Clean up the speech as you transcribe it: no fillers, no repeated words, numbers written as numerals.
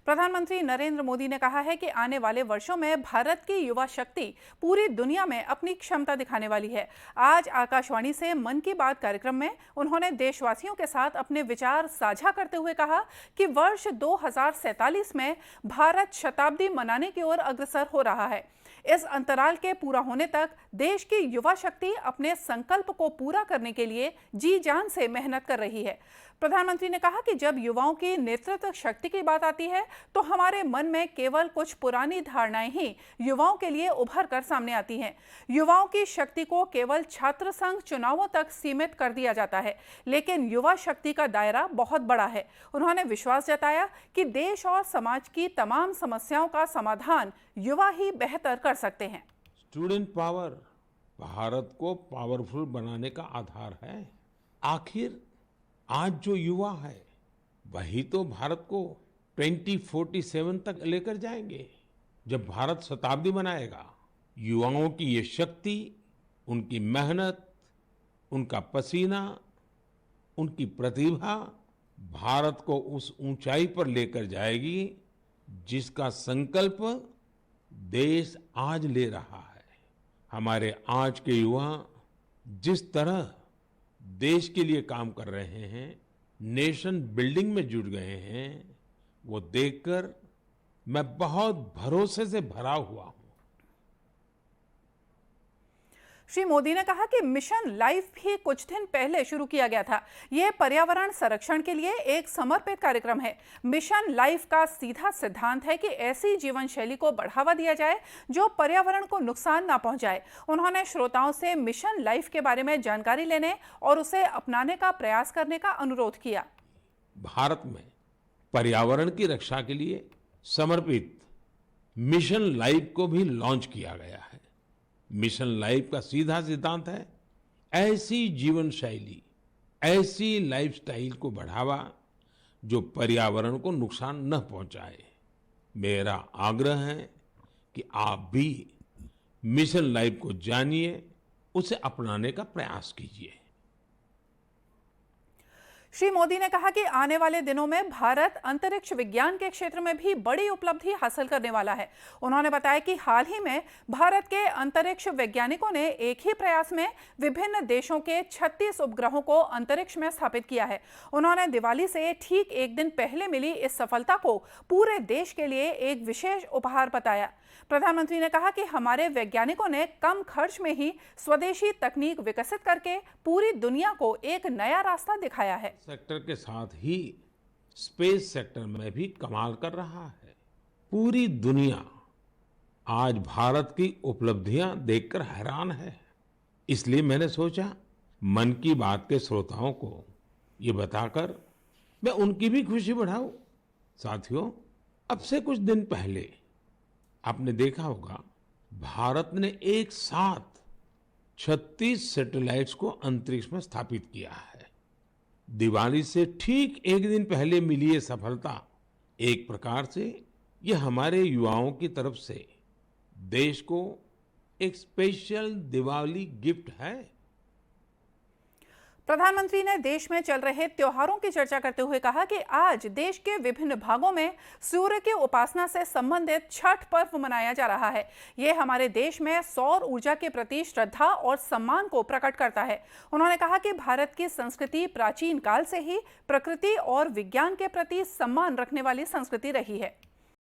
प्रधानमंत्री नरेंद्र मोदी ने कहा है कि आने वाले वर्षों में भारत की युवा शक्ति पूरी दुनिया में अपनी क्षमता दिखाने वाली है। आज आकाशवाणी से मन की बात कार्यक्रम में उन्होंने देशवासियों के साथ अपने विचार साझा करते हुए कहा कि वर्ष 2047 में भारत शताब्दी मनाने की ओर अग्रसर हो रहा है। इस अंतराल के पूरा होने तक देश की युवा शक्ति अपने संकल्प को पूरा करने के लिए जी जान से मेहनत कर रही है। प्रधानमंत्री ने कहा कि जब युवाओं की नेतृत्व शक्ति की बात आती है तो हमारे मन में केवल कुछ पुरानी धारणाएं ही युवाओं के लिए उभर कर सामने आती हैं। युवाओं की शक्ति को केवल छात्र संघ चुनावों तक सीमित कर दिया जाता है, लेकिन युवा शक्ति का दायरा बहुत बड़ा है। उन्होंने विश्वास जताया कि देश और समाज की तमाम समस्याओं का समाधान युवा ही बेहतर कर सकते हैं। स्टूडेंट पावर भारत को पावरफुल बनाने का आधार है। आखिर आज जो युवा है वही तो भारत को 2047 तक लेकर जाएंगे। जब भारत शताब्दी मनाएगा, युवाओं की ये शक्ति, उनकी मेहनत, उनका पसीना, उनकी प्रतिभा भारत को उस ऊंचाई पर लेकर जाएगी जिसका संकल्प देश आज ले रहा है। हमारे आज के युवा जिस तरह देश के लिए काम कर रहे हैं, नेशन बिल्डिंग में जुट गए हैं, वो देखकर मैं बहुत भरोसे से भरा हुआ हूं। श्री मोदी ने कहा कि मिशन लाइफ भी कुछ दिन पहले शुरू किया गया था। यह पर्यावरण संरक्षण के लिए एक समर्पित कार्यक्रम है। मिशन लाइफ का सीधा सिद्धांत है कि ऐसी जीवन शैली को बढ़ावा दिया जाए जो पर्यावरण को नुकसान ना पहुंचाए। उन्होंने श्रोताओं से मिशन लाइफ के बारे में जानकारी लेने और उसे अपनाने का प्रयास करने का अनुरोध किया। भारत में पर्यावरण की रक्षा के लिए समर्पित मिशन लाइफ को भी लॉन्च किया गया है। मिशन लाइफ का सीधा सिद्धांत है ऐसी जीवन शैली, ऐसी लाइफस्टाइल को बढ़ावा जो पर्यावरण को नुकसान न पहुंचाए। मेरा आग्रह है कि आप भी मिशन लाइफ को जानिए, उसे अपनाने का प्रयास कीजिए। श्री मोदी ने कहा कि आने वाले दिनों में भारत अंतरिक्ष विज्ञान के क्षेत्र में भी बड़ी उपलब्धि हासिल करने वाला है। उन्होंने बताया कि हाल ही में भारत के अंतरिक्ष वैज्ञानिकों ने एक ही प्रयास में विभिन्न देशों के 36 उपग्रहों को अंतरिक्ष में स्थापित किया है। उन्होंने दिवाली से ठीक एक दिन पहले मिली इस सफलता को पूरे देश के लिए एक विशेष उपहार बताया। प्रधानमंत्री ने कहा कि हमारे वैज्ञानिकों ने कम खर्च में ही स्वदेशी तकनीक विकसित करके पूरी दुनिया को एक नया रास्ता दिखाया है। सेक्टर के साथ ही स्पेस सेक्टर में भी कमाल कर रहा है। पूरी दुनिया आज भारत की उपलब्धियां देखकर हैरान है। इसलिए मैंने सोचा मन की बात के श्रोताओं को ये बताकर मैं उनकी भी खुशी बढ़ाऊं। साथियों, अब से कुछ दिन पहले आपने देखा होगा भारत ने एक साथ 36 सैटेलाइट्स को अंतरिक्ष में स्थापित किया है। दिवाली से ठीक एक दिन पहले मिली ये सफलता एक प्रकार से ये हमारे युवाओं की तरफ से देश को एक स्पेशल दिवाली गिफ्ट है। प्रधानमंत्री ने देश में चल रहे त्योहारों की चर्चा करते हुए कहा कि आज देश के विभिन्न भागों में सूर्य की उपासना से संबंधित छठ पर्व मनाया जा रहा है। ये हमारे देश में सौर ऊर्जा के प्रति श्रद्धा और सम्मान को प्रकट करता है। उन्होंने कहा कि भारत की संस्कृति प्राचीन काल से ही प्रकृति और विज्ञान के प्रति सम्मान रखने वाली संस्कृति रही है।